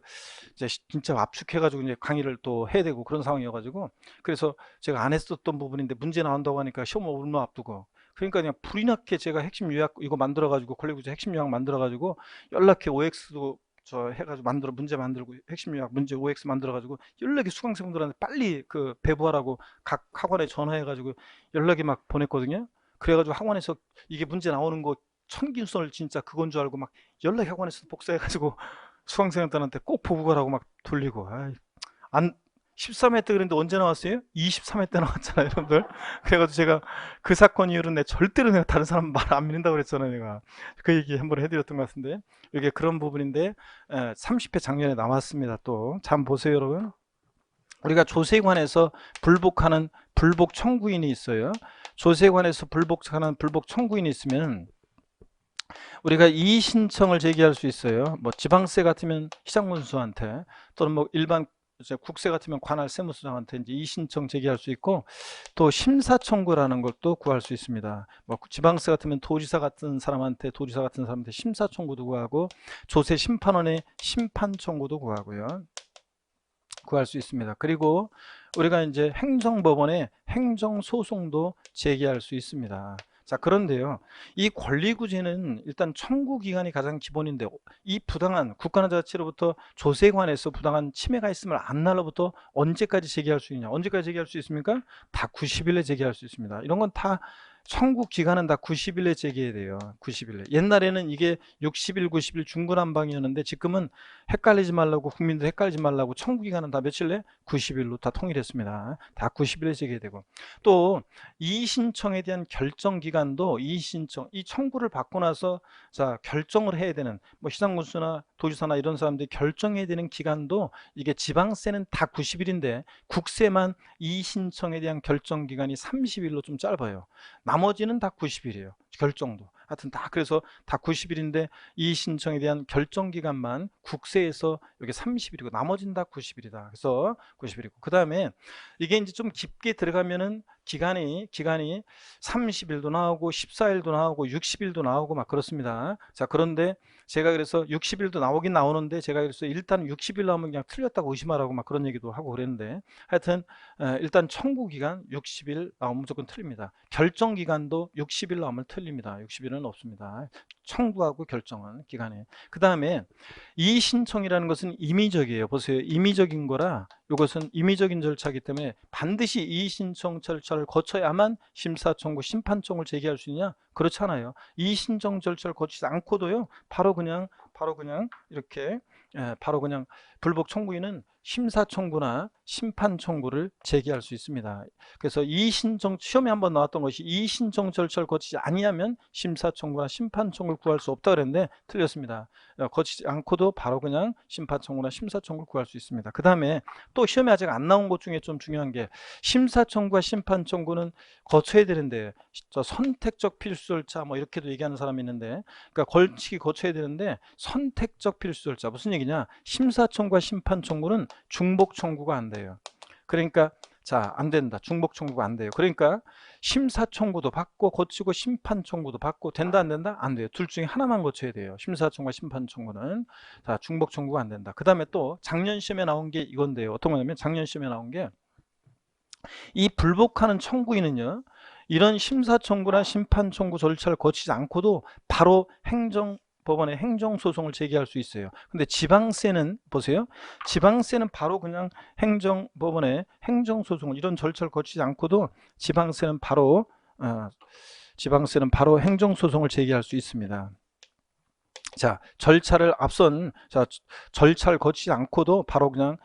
이제 진짜 압축해가지고 이제 강의를 또 해야 되고 그런 상황이어가지고 그래서 제가 안 했었던 부분인데 문제 나온다고 하니까 시험 얼마 앞두고 그러니까 그냥 불이 나게 제가 핵심 요약 이거 만들어가지고 권리구제 핵심 요약 만들어가지고 연락해 OX도 저 해가지고 문제 만들고 핵심 요약 문제 OX 만들어가지고 연락이 수강생분들한테 빨리 그 배부하라고 각 학원에 전화해가지고 연락이 막 보냈거든요. 그래가지고 학원에서 이게 문제 나오는 거 천긴설 진짜 그건 줄 알고 막 연락이 학원에서 복사해가지고 수강생들한테 꼭 보고 가라고 막 돌리고 안 13회 때 그랬는데 언제 나왔어요? 23회 때 나왔잖아요, 여러분들. 그래가지고 제가 그 사건 이후로 절대로 내가 다른 사람 말 안 믿는다고 그랬잖아요, 내가. 그 얘기 한번 해드렸던 것 같은데. 이게 그런 부분인데, 30회 작년에 나왔습니다, 또. 참 보세요, 여러분. 우리가 조세에 관해서 불복하는 불복 청구인이 있어요. 조세에 관해서 불복하는 불복 청구인이 있으면, 우리가 이의 신청을 제기할 수 있어요. 뭐 지방세 같으면 시장군수한테 또는 뭐 일반 이제 국세 같으면 관할 세무서장한테 이제 이의 신청 제기할 수 있고 또 심사 청구라는 것도 구할 수 있습니다. 뭐 지방세 같으면 도지사 같은 사람한테 심사 청구도 구하고 조세 심판원의 심판 청구도 구하고요. 구할 수 있습니다. 그리고 우리가 이제 행정법원에 행정소송도 제기할 수 있습니다. 자, 그런데요, 이 권리구제는 일단 청구기간이 가장 기본인데 이 부당한 국가자치로부터 조세에 관해서 부당한 침해가 있음을 안 날로부터 언제까지 제기할 수 있냐, 언제까지 제기할 수 있습니까? 다 90일에 제기할 수 있습니다. 이런 건 다 청구 기간은 다 90일에 제기해야 돼요. 90일에. 옛날에는 이게 60일, 90일 중구난방이었는데 지금은 헷갈리지 말라고 국민들 헷갈리지 말라고 청구 기간은 다 며칠래? 90일로 다 통일했습니다. 다 90일에 제기해야 되고 또 이의 신청에 대한 결정 기간도 이의 신청 이 청구를 받고 나서 자 결정을 해야 되는 뭐 시장군수나 도지사나 이런 사람들이 결정해야 되는 기간도 이게 지방세는 다 90일인데 국세만 이의 신청에 대한 결정 기간이 30일로 좀 짧아요. 나머지는 다 90일이에요. 결정도. 하여튼 다 그래서 다 90일인데 이의 신청에 대한 결정 기간만 국세에서 여기 30일이고 나머지는 다 90일이다. 그래서 90일이고 그 다음에 이게 이제 좀 깊게 들어가면은 기간이 30일도 나오고 14일도 나오고 60일도 나오고 막 그렇습니다. 자, 그런데 제가 그래서 60일도 나오긴 나오는데 제가 그래서 일단 60일 나오면 그냥 틀렸다고 의심하라고 막 그런 얘기도 하고 그랬는데 하여튼 일단 청구 기간 60일 나오면 무조건 틀립니다. 결정 기간도 60일 나오면 틀립니다. 60일은 없습니다. 청구하고 결정은 기간에. 그 다음에 이의 신청이라는 것은 임의적이에요. 보세요. 임의적인 거라 이것은 임의적인 절차이기 때문에 반드시 이의 신청 절차를 거쳐야만 심사 청구, 심판 청구를 제기할 수 있냐? 그렇잖아요. 이의 신청 절차를 거치지 않고도요. 바로 그냥 이렇게 바로 그냥 불복 청구인은 심사 청구나 심판 청구를 제기할 수 있습니다. 그래서 이의 신청 시험에 한번 나왔던 것이 이의 신청 절차를 거치지 아니하면 심사 청구나 심판 청구를 구할 수 없다 그랬는데 틀렸습니다. 거치지 않고도 바로 그냥 심판 청구나 심사 청구를 구할 수 있습니다. 그 다음에 또 시험에 아직 안 나온 것 중에 좀 중요한 게 심사 청구와 심판 청구는 거쳐야 되는데 선택적 필수 절차 뭐 이렇게도 얘기하는 사람이 있는데 그러니까 걸치기 거쳐야 되는데 선택적 필수 절차 무슨 얘기냐? 심사 청구와 심판 청구는 중복 청구가 안 돼요. 그러니까 자, 안 된다. 중복 청구가 안 돼요. 그러니까 심사 청구도 받고 거치고 심판 청구도 받고 된다 안 된다? 안 돼요. 둘 중에 하나만 거쳐야 돼요. 심사 청구와 심판 청구는. 자, 중복 청구가 안 된다. 그다음에 또 작년 시험에 나온 게 이건데요. 어떤 거냐면 작년 시험에 나온 게 이 불복하는 청구인은요. 이런 심사 청구나 심판 청구 절차를 거치지 않고도 바로 법원에 행정소송을 제기할 수 있어요. 근데 지방세는 보세요. 지방세는 바로 그냥 행정법원에 행정소송을 이런 절차를 거치지 않고도 지방세는 바로 행정소송을 제기할 수 있습니다. 자, 절차를 거치지 않고도 바로 그냥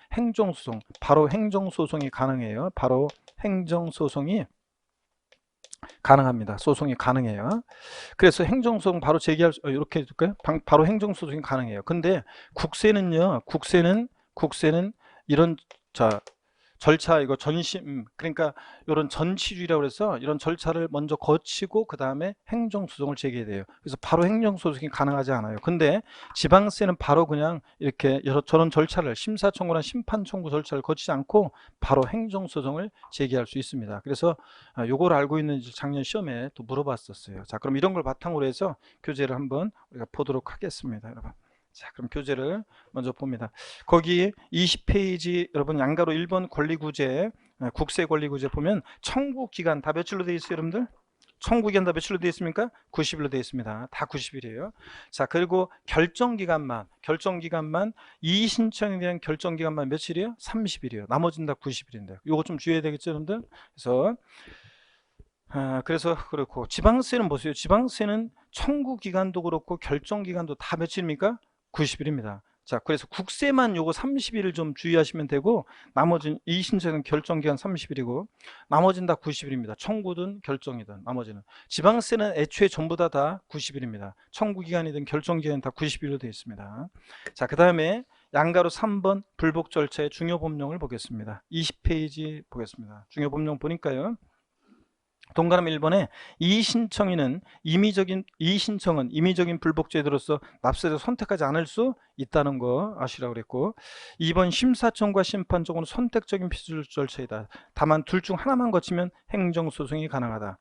바로 행정소송이 가능해요. 바로 행정소송이 가능합니다. 소송이 가능해요. 그래서 행정소송 바로 이렇게 해줄까요? 바로 행정소송이 가능해요. 근데 국세는 이런 절차 이거 그러니까 이런 전치주의라고 해서 이런 절차를 먼저 거치고 그 다음에 행정소송을 제기해야 돼요. 그래서 바로 행정소송이 가능하지 않아요. 근데 지방세는 바로 그냥 이렇게 저런 절차를 심사청구나 심판청구 절차를 거치지 않고 바로 행정소송을 제기할 수 있습니다. 그래서 요걸 알고 있는지 작년 시험에 또 물어봤었어요. 자, 그럼 이런 걸 바탕으로 해서 교재를 한번 우리가 보도록 하겠습니다, 여러분. 자, 그럼 교재를 먼저 봅니다. 거기 20페이지 여러분 양가로 1번 권리구제 국세 권리구제 보면 청구기간 다 며칠로 되어 있어요, 여러분들? 청구기간 다 며칠로 되어 있습니까? 90일로 되어 있습니다. 다 90일이에요. 자, 그리고 결정기간만 이의 신청에 대한 결정기간만 며칠이에요? 30일이에요. 나머지는 다 90일인데 요거 좀 주의해야 되겠죠, 여러분들? 그래서 그렇고 지방세는 보세요. 지방세는 청구기간도 그렇고 결정기간도 다 며칠입니까? 90일입니다. 자, 그래서 국세만 요거 30일을 좀 주의하시면 되고 나머지는 이의신청은 결정기간 30일이고 나머지는 다 90일입니다. 청구든 결정이든 나머지는. 지방세는 애초에 전부 다 90일입니다. 청구기간이든 결정기간이든 다 90일로 되어 있습니다. 자, 그 다음에 양가로 3번 불복 절차의 중요법령을 보겠습니다. 20페이지 보겠습니다. 중요법령 보니까요. 동그라미 1번에 이의신청은 임의적인 불복제도로서 납세자를 선택하지 않을 수 있다는 거 아시라고 그랬고 2번 심사청구와 심판청구는 선택적인 필수 절차이다. 다만 둘 중 하나만 거치면 행정소송이 가능하다.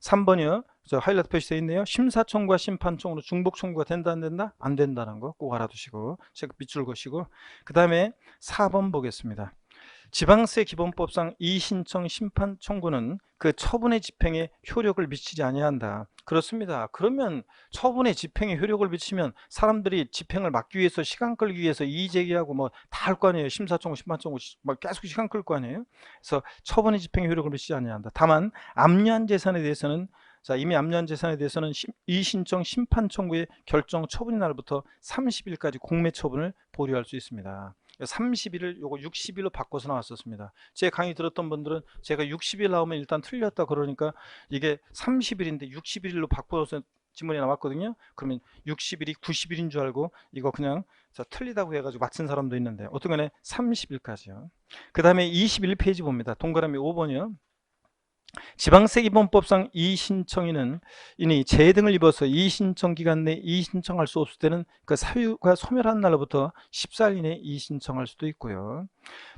3번이요. 저 하이라이트 표시되어 있네요. 심사청구와 심판청구로 중복청구가 된다 안 된다? 안 된다는 거 꼭 알아두시고 밑줄 그시고 그 다음에 4번 보겠습니다. 지방세 기본법상 이의신청 심판 청구는 그 처분의 집행에 효력을 미치지 아니한다. 그렇습니다. 그러면 처분의 집행에 효력을 미치면 사람들이 집행을 막기 위해서 시간 끌기 위해서 이의 제기하고 뭐 다 할 거 아니에요. 심사청구, 심판청구 막 계속 시간 끌 거 아니에요. 그래서 처분의 집행에 효력을 미치지 아니한다. 다만 압류한 재산에 대해서는 이미 압류한 재산에 대해서는 이의신청 심판 청구의 결정 처분의 날부터 30일까지 공매 처분을 보류할 수 있습니다. 30일을 요거 60일로 바꿔서 나왔었습니다. 제 강의 들었던 분들은 제가 60일 나오면 일단 틀렸다 그러니까 이게 30일인데 61일로 바꿔서 지문이 나왔거든요. 그러면 60일이 90일인 줄 알고 이거 그냥 틀리다고 해가지고 맞춘 사람도 있는데 어떤 간에 30일까지요. 그 다음에 21페이지 봅니다. 동그라미 5번이요. 지방세 기본법상 이의신청인은 이니 재해 등을 입어서 이의신청 기간 내에 이의신청할 수 없을 때는 그 사유가 소멸한 날로부터 14일 이내에 이의신청할 수도 있고요.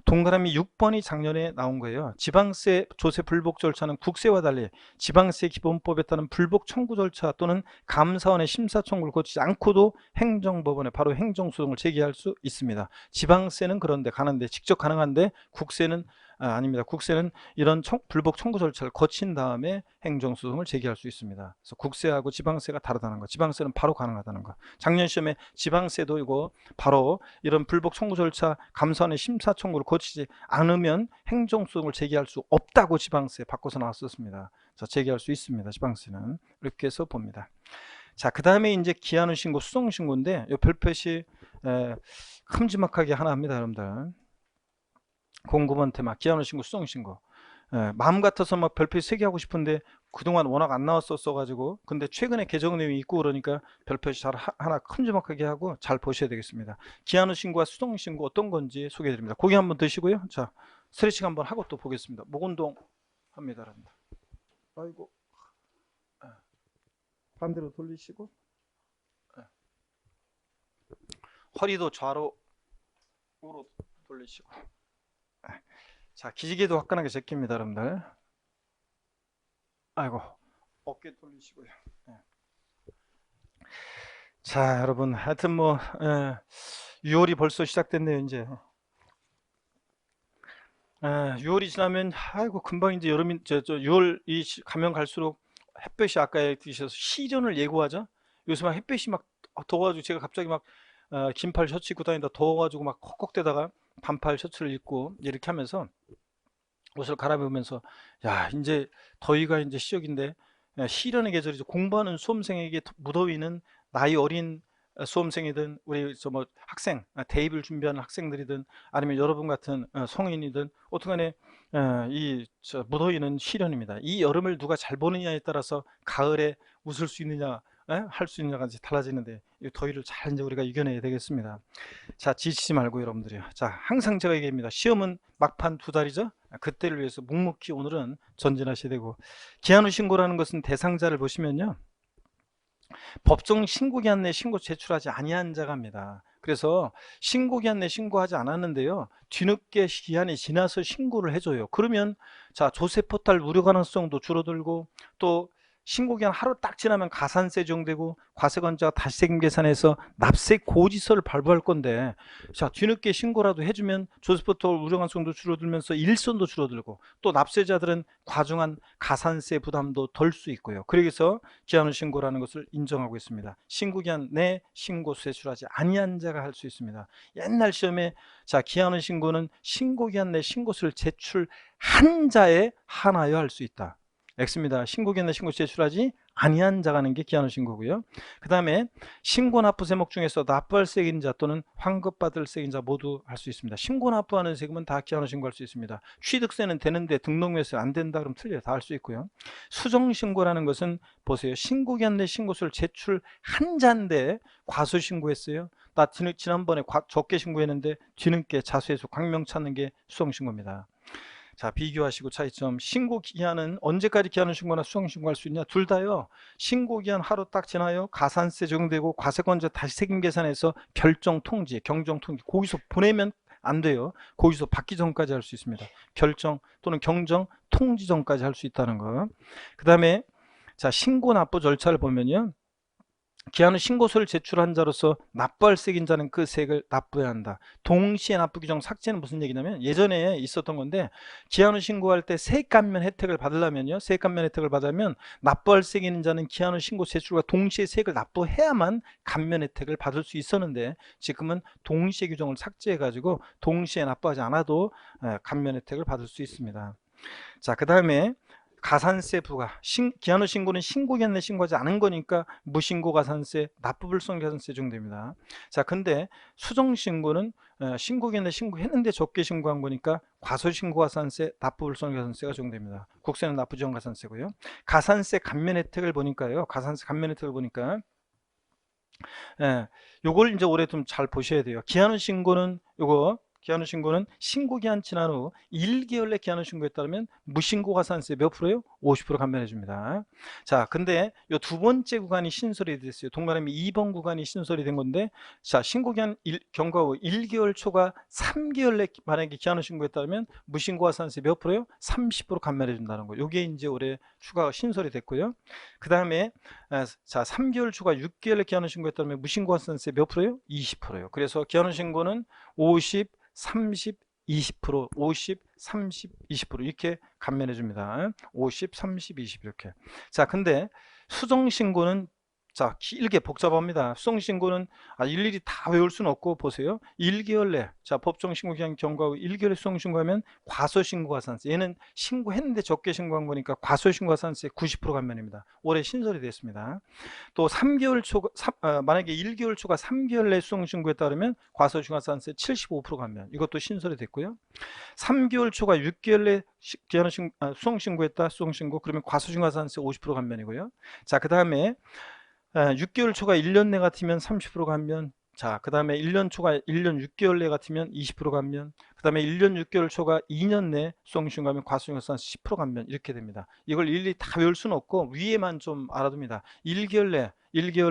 동그라미 6번이 작년에 나온 거예요. 지방세 조세 불복 절차는 국세와 달리 지방세 기본법에 따른 불복 청구 절차 또는 감사원의 심사 청구를 거치지 않고도 행정법원에 바로 행정소송을 제기할 수 있습니다. 지방세는 그런데 가는데 직접 가능한데 국세는 아닙니다. 국세는 이런 불복 청구 절차를 거친 다음에 행정소송을 제기할 수 있습니다. 그래서 국세하고 지방세가 다르다는 거. 지방세는 바로 가능하다는 거. 작년 시험에 지방세도 이거 바로 이런 불복 청구 절차 감사원의 심사 청구를 거치지 않으면 행정소송을 제기할 수 없다고 지방세 바꿔서 나왔었습니다. 자, 제기할 수 있습니다. 지방세는 이렇게 해서 봅니다. 자, 그 다음에 이제 기한후 신고, 수정 신고인데 이 별표시 큼지막하게 하나 합니다, 여러분들. 공급원 테마, 기한후 신고, 수정 신고. 마음 같아서 막 별표 3개 하고 싶은데 그동안 워낙 안 나왔었어 가지고, 근데 최근에 개정 내용이 있고 그러니까 별표시 잘 하나 큼지막하게 하고 잘 보셔야 되겠습니다. 기한후 신고와 수정 신고 어떤 건지 소개해 드립니다. 고개 한번 드시고요. 자, 스트레칭 한번 하고 또 보겠습니다. 목 운동 합니다, 여러분들. 아이고, 반대로 돌리시고, 허리도 좌로 우로 돌리시고. 자, 기지개도 화끈하게 제낍니다, 여러분들. 아이고, 어깨 돌리시고요. 자, 여러분, 하여튼 뭐 6월이 벌써 시작됐네요. 이제 6월이 지나면 아이고 금방 이제 여름이 6월이 가면 갈수록 햇볕이 아까 드셔서 시전을 예고하죠. 요새 막 햇볕이 막 더워가지고 제가 갑자기 막 긴팔 셔츠 입고 다니다 더워가지고 막 헉헉대다가 반팔 셔츠를 입고 이렇게 하면서 옷을 갈아입으면서 야, 이제 더위가 이제 시작인데 시련의 계절이죠. 공부하는 수험생에게 무더위는 나이 어린 수험생이든 우리 뭐 학생, 대입을 준비하는 학생들이든 아니면 여러분 같은 성인이든 어떻게 간에 이 무더위는 시련입니다. 이 여름을 누가 잘 보느냐에 따라서 가을에 웃을 수 있느냐 할 수 있느냐가 이제 달라지는데 이 더위를 잘 이제 우리가 이겨내야 되겠습니다. 자, 지치지 말고 여러분들이요. 자, 항상 제가 얘기합니다. 시험은 막판 2달이죠. 그때를 위해서 묵묵히 오늘은 전진하셔야 되고, 기한후 신고라는 것은 대상자를 보시면요, 법정 신고기한 내 신고 제출하지 아니한 자가입니다. 그래서 신고기한 내 신고하지 않았는데요, 뒤늦게 기한이 지나서 신고를 해줘요. 그러면 자, 조세포탈 우려 가능성도 줄어들고, 또 신고기한 하루 딱 지나면 가산세 적용되고 과세관자가 다시세금 계산해서 납세 고지서를 발부할 건데, 자, 뒤늦게 신고라도 해주면 조세포탈 우려 가능성도 줄어들면서 일손도 줄어들고 또 납세자들은 과중한 가산세 부담도 덜 수 있고요. 그래서 기한후 신고라는 것을 인정하고 있습니다. 신고기한 내 신고 제출하지 아니한 자가 할 수 있습니다. 옛날 시험에 자, 기한후 신고는 신고기한 내 신고서를 제출한 자에 한하여 할 수 있다. X입니다. 신고기한 내 신고 제출하지 아니한 자가 하는 게 기한후 신고고요. 그 다음에 신고 납부 세목 중에서 납부할 세금자 또는 환급받을 세금자 모두 할 수 있습니다. 신고 납부하는 세금은 다 기한후 신고할 수 있습니다. 취득세는 되는데 등록명세 안 된다 그러면 틀려요. 다 할 수 있고요. 수정 신고라는 것은 보세요. 신고기한 내 신고서를 제출한 자인데 과수 신고했어요. 나 지난번에 적게 신고했는데 뒤늦게 자수해서 광명 찾는 게 수정 신고입니다. 자, 비교하시고 차이점. 신고 기한은 언제까지 기한을 신고나 수정 신고할 수 있냐? 둘 다요. 신고 기한 하루 딱 지나요. 가산세 적용되고 과세권자 다시 세금 계산해서 결정 통지, 경정 통지 거기서 보내면 안 돼요. 거기서 받기 전까지 할 수 있습니다. 결정 또는 경정 통지 전까지 할 수 있다는 거. 그 다음에 자, 신고 납부 절차를 보면요, 기한후 신고서를 제출한 자로서 납부할 세금자는 그 세액을 납부해야 한다. 동시에 납부 규정 삭제는 무슨 얘기냐면, 예전에 있었던 건데, 기한후 신고할 때 세액 감면 혜택을 받으려면요, 세액 감면 혜택을 받으면 납부할 세금자는 기한후 신고 제출과 동시에 세액을 납부해야만 감면 혜택을 받을 수 있었는데, 지금은 동시에 규정을 삭제해 가지고 동시에 납부하지 않아도 감면 혜택을 받을 수 있습니다. 자, 그 다음에 가산세 부과, 기한후 신고는 신고기한 내 신고하지 않은 거니까 무신고 가산세, 납부불성 가산세 적용됩니다. 자, 근데 수정 신고는 신고기한 내 신고했는데 적게 신고한 거니까 과소신고 가산세, 납부불성 가산세가 적용됩니다. 국세는 납부지원 가산세고요. 가산세 감면 혜택을 보니까요, 가산세 감면 혜택을 보니까 요걸 이제 올해 좀 잘 보셔야 돼요. 기한후 신고는 요거 기한후 신고는 신고기한 지난 후 1개월 내 기한후 신고에 따르면 무신고 가산세 몇 프로요? 50% 감면해 줍니다. 자, 근데 요 두 번째 구간이 신설이 됐어요. 동그라미 2번 구간이 신설이 된 건데, 자, 신고기한 경과 후 1개월 초과 3개월 내 만약에 기한후 신고에 따르면 무신고 가산세 몇 프로요? 30% 감면해 준다는 거. 요게 이제 올해 추가 신설이 됐고요. 그 다음에 자, 3개월 초과 6개월 내 기한후 신고에 따르면 무신고 가산세 몇 프로요? 20%예요. 그래서 기한후 신고는 50, 30, 20%, 50, 30, 20% 이렇게 감면해 줍니다. 50, 30, 20 이렇게. 자, 근데 수정 신고는 자, 길게 복잡합니다. 수정 신고는 일일이 다 외울 수는 없고, 보세요. 1개월 내, 자, 법정 신고 기한 경과 후 1개월에 수정 신고하면 과소 신고 가산세. 얘는 신고했는데 적게 신고한 거니까 과소 신고 가산세 90% 감면입니다. 올해 신설이 됐습니다. 또 3개월 초과 만약에 1개월 초과 3개월 내 수정 신고에 따르면 과소중과산세 75% 감면, 이것도 신설이 됐고요. 3개월 초과 6개월 내 수정 신고했다, 수정 신고, 그러면 과소중과산세 50% 감면이고요. 자, 그 다음에 6개월 초과 1년 내 같으면 30% 감면. 자, 그 다음에 1년 초과 1년 6개월 내 같으면 20% 감면. 그 다음에 1년 6개월 초과 2년 내 수정신고하면 과소중과산세 10% 감면, 이렇게 됩니다. 이걸 일일이 다 외울 수는 없고 위에만 좀 알아둡니다. 1개월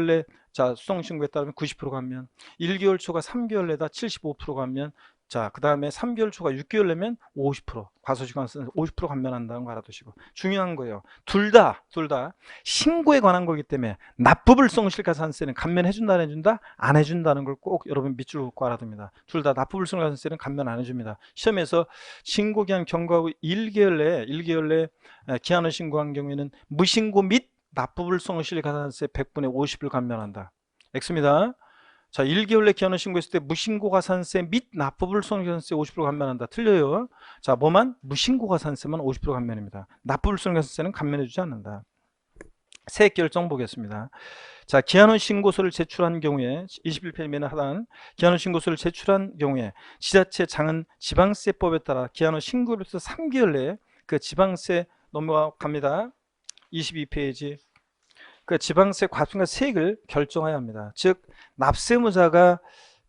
내 자, 수정신고에 따르면 90% 감면, 1개월 초과 3개월 내다 75% 감면. 자, 그 다음에 3개월 초과 6개월 내면 50%, 과소중과산세 50% 감면한다는 거 알아두시고, 중요한 거예요. 둘 다 신고에 관한 거기 때문에 납부불성 실가산세는 감면해준다, 안 해준다? 안 해준다는 걸 꼭 여러분 밑줄 긋고 알아둡니다. 둘 다 납부불성 가산세는 감면 안 해줍니다. 시험에서 신고기한 경과 후 1개월 내 기한을 신고한 경우에는 무신고 및 납부불성 실가산세 100분의 50을 감면한다. X입니다. 자, 1개월 내 기한을 신고했을 때 무신고 가산세 및 납부불성 가산세 50% 감면한다. 틀려요. 자, 뭐만? 무신고 가산세만 50% 감면입니다. 납부불성 가산세는 감면해주지 않는다. 세 결정 보겠습니다. 자, 기한후 신고서를 제출한 경우에 21페이지 하단 기한후 신고서를 제출한 경우에 지자체 장은 지방세법에 따라 기한후 신고로부터 3개월 내에 그 지방세 넘어갑니다. 22페이지 그 지방세 과분과 세액을 결정해야 합니다. 즉 납세무자가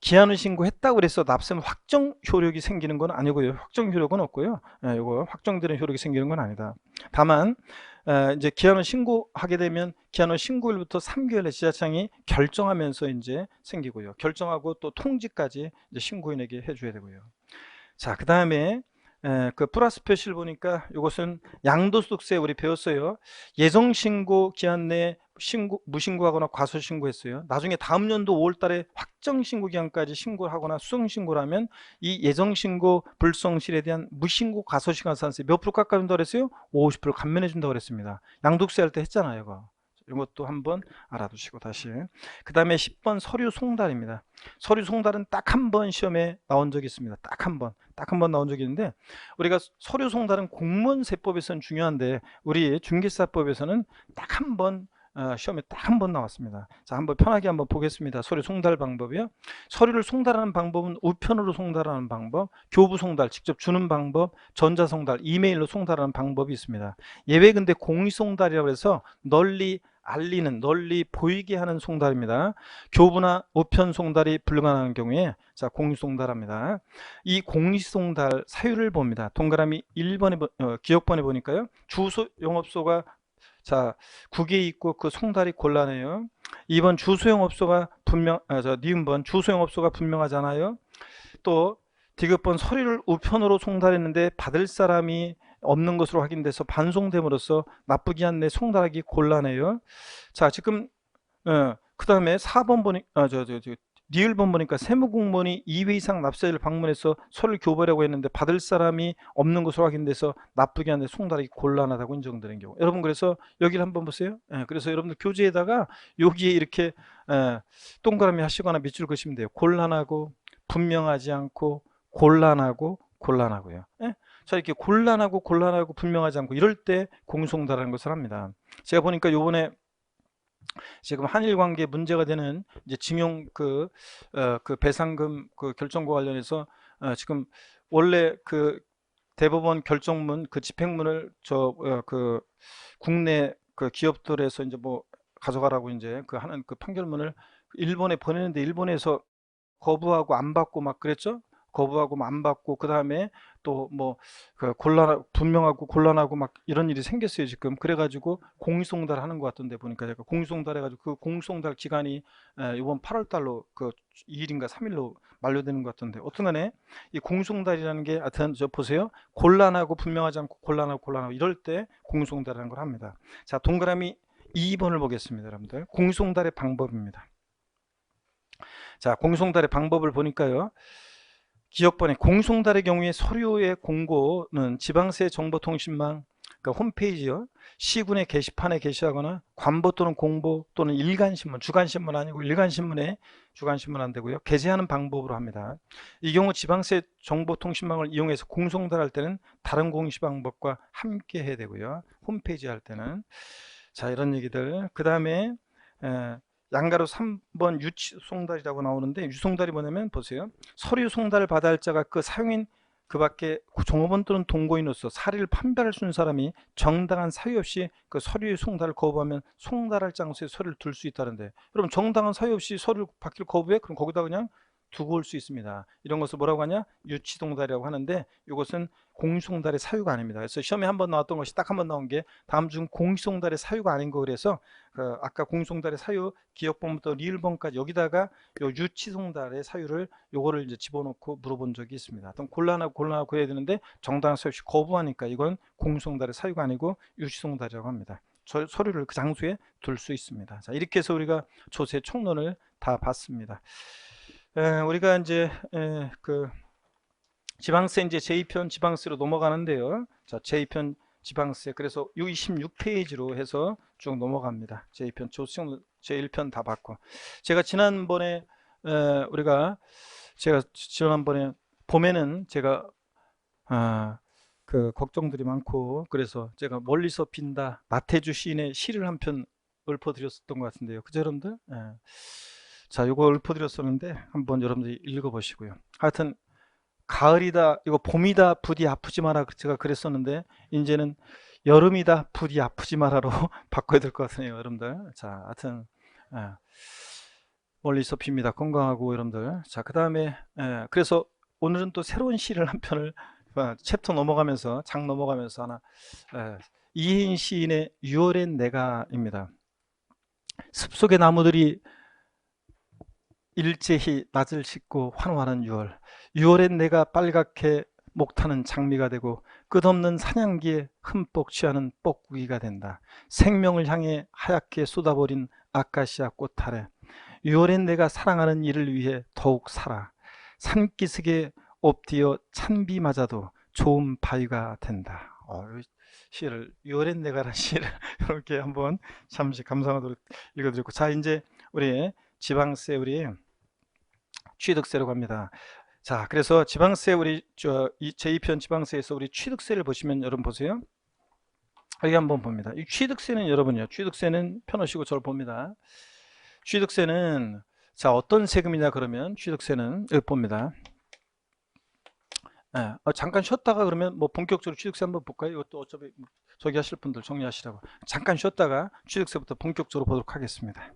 기한후 신고했다고 해서 납세무 확정 효력이 생기는 건 아니고요. 확정 효력은 없고요. 이거 확정되는 효력이 생기는 건 아니다. 다만 이제 기한후 신고하게 되면 기한후 신고일부터 3개월 내 지자청이 결정하면서 이제 생기고요. 결정하고 또 통지까지 이제 신고인에게 해줘야 되고요. 자, 그 다음에 그 플러스 표시를 보니까 이것은 양도소득세 우리 배웠어요. 예정신고 기한 내에 무신고하거나 과소신고했어요. 나중에 다음 연도 5월 달에 확정신고 기한까지 신고를 하거나 수정신고를 하면 이 예정신고 불성실에 대한 무신고 과소신고가산세 몇 프로 깎아준다고 그랬어요? 50% 감면해준다고 그랬습니다. 양도세 할 때 했잖아요. 이거. 이것도 한번 알아두시고 다시. 그 다음에 10번 서류 송달입니다. 서류 송달은 딱 한 번 시험에 나온 적이 있습니다. 딱 한 번 나온 적이 있는데, 우리가 서류 송달은 공무원세법에서는 중요한데 우리 중개사법에서는 딱 한 번 시험에 딱 한 번 나왔습니다. 자, 한번 편하게 한번 보겠습니다. 서류 송달 방법이요. 서류를 송달하는 방법은 우편으로 송달하는 방법, 교부 송달 직접 주는 방법, 전자 송달 이메일로 송달하는 방법이 있습니다. 예외 근데 공의 송달이라고 해서 널리 알리는, 널리 보이게 하는 송달입니다. 교부나 우편 송달이 불가능한 경우에 자, 공의 송달합니다. 이 공의 송달 사유를 봅니다. 동그라미 1번에 기억번에 보니까요. 주소 영업소가 자, 국에 있고 그 송달이 곤란해요. 2번 주소 영업소가 니은번 주소 영업소가 분명하잖아요. 또 디귿번 서류를 우편으로 송달했는데 받을 사람이 없는 것으로 확인돼서 반송됨으로써 납부기한 내 송달하기 곤란해요. 자, 지금 그 다음에 4번 보니 니을번 보니까 세무공무원이 2회 이상 납세자를 방문해서 서류를 교부하려고 했는데 받을 사람이 없는 것으로 확인돼서 납부기한 내 송달하기 곤란하다고 인정되는 경우. 여러분 그래서 여기를 한번 보세요. 그래서 여러분들 교재에다가 여기에 이렇게 동그라미 하시거나 밑줄 그시면 돼요. 곤란하고, 분명하지 않고, 곤란하고요. 자, 이렇게 곤란하고 분명하지 않고 이럴 때 공송달하는 것을 합니다. 제가 보니까 요번에 지금 한일 관계 문제가 되는 이제 징용 그 배상금 그 결정과 관련해서 지금 원래 그 대법원 결정문 그 집행문을 그 국내 그 기업들에서 이제 뭐 가져가라고 이제 그 하는 그 판결문을 일본에 보내는데 일본에서 거부하고 안 받고 막 그랬죠. 거부하고 안 받고 그 다음에 또 뭐 그 곤란 분명하고 곤란하고 막 이런 일이 생겼어요 지금. 그래가지고 공송달 하는 것 같던데 보니까 제가 공송달 해가지고 그 공송달 기간이 이번 8월 달로 그 2일인가 3일로 만료되는 것 같던데 어떤간에 이 공송달이라는 게 하여튼 저 보세요. 곤란하고 분명하지 않고 곤란하고 이럴 때 공송달이라는 걸 합니다. 자, 동그라미 2번을 보겠습니다, 여러분들. 공송달의 방법입니다. 자, 공송달의 방법을 보니까요. 기억번에 공송달의 경우에 서류의 공고는 지방세 정보통신망 그러니까 홈페이지요. 시군의 게시판에 게시하거나 관보 또는 공보 또는 일간신문, 주간신문 아니고 일간신문에 주간신문 안 되고요. 게재하는 방법으로 합니다. 이 경우 지방세 정보통신망을 이용해서 공송달 할 때는 다른 공시 방법과 함께 해야 되고요. 홈페이지 할 때는 자 이런 얘기들 그 다음에 양가로 3번 유치송달이라고 나오는데 유송달이 뭐냐면 보세요. 서류 송달을 받아야 할 자가 그 사용인 그 밖에 종업원 또는 동거인으로서 사리를 판별할 수 있는 사람이 정당한 사유 없이 그 서류의 송달을 거부하면 송달할 장소에 서류를 둘 수 있다는데 여러분 정당한 사유 없이 서류 받기를 거부해? 그럼 거기다 그냥 두고 올 수 있습니다. 이런 것을 뭐라고 하냐? 유치송달이라고 하는데 이것은 공시송달의 사유가 아닙니다. 그래서 시험에 한번 나왔던 것이 딱 한 번 나온 게 다음 중 공시송달의 사유가 아닌 거 그래서 아까 공시송달의 사유 기억번부터 리을번까지 여기다가 요 유치송달의 사유를 요거를 이제 집어넣고 물어본 적이 있습니다. 어떤 곤란하고 해야 되는데 정당한 사유 없이 거부하니까 이건 공시송달의 사유가 아니고 유치송달이라고 합니다. 서류를 그 장소에 둘 수 있습니다. 자, 이렇게 해서 우리가 조세 총론을 다 봤습니다. 우리가 이제 그 지방세 이제 제2편 지방세로 넘어가는데요. 자, 제2편 지방세 그래서 26페이지로 해서 쭉 넘어갑니다. 제2편 조세 제1편 다 봤고 제가 지난번에 지난번에 봄에는 제가 그 걱정들이 많고 그래서 제가 멀리서 빈다 마태주 시인의 시를 한 편 읊어드렸었던 것 같은데요. 그죠 여러분들? 자, 요거 읊어드렸었는데 한번 여러분들이 읽어보시고요. 하여튼 가을이다, 이거 봄이다, 부디 아프지 마라 제가 그랬었는데 이제는 여름이다, 부디 아프지 마라로 바꿔야 될 것 같네요, 여러분들. 자, 하여튼 멀리서 빕니다. 건강하고 여러분들. 자, 그 다음에 그래서 오늘은 또 새로운 시를 한 편을 챕터 넘어가면서 장 넘어가면서 하나 이혜인 시인의 6월엔 내가입니다. 숲속의 나무들이 일제히 낯을 씻고 환호하는 6월 6월엔 내가 빨갛게 목타는 장미가 되고 끝없는 사냥기에 흠뻑 취하는 뻐꾸기가 된다. 생명을 향해 하얗게 쏟아버린 아카시아 꽃 아래 6월엔 내가 사랑하는 이를 위해 더욱 살아 산기슭에 엎드려 찬비 맞아도 좋은 바위가 된다. 시를 6월엔 내가라는 시를 이렇게 한번 잠시 감상하도록 읽어드렸고 자 이제 우리 지방세 우리 취득세로 갑니다. 자, 그래서 지방세 우리 제2편 지방세에서 우리 취득세를 보시면 여러분 보세요. 여기 한번 봅니다. 이 취득세는 여러분요. 취득세는 펴놓으시고 저를 봅니다. 취득세는 자 어떤 세금이냐 그러면 취득세는 여기 봅니다. 잠깐 쉬었다가 그러면 뭐 본격적으로 취득세 한번 볼까요? 이것도 어차피 저기 하실 분들 정리하시라고 잠깐 쉬었다가 취득세부터 본격적으로 보도록 하겠습니다.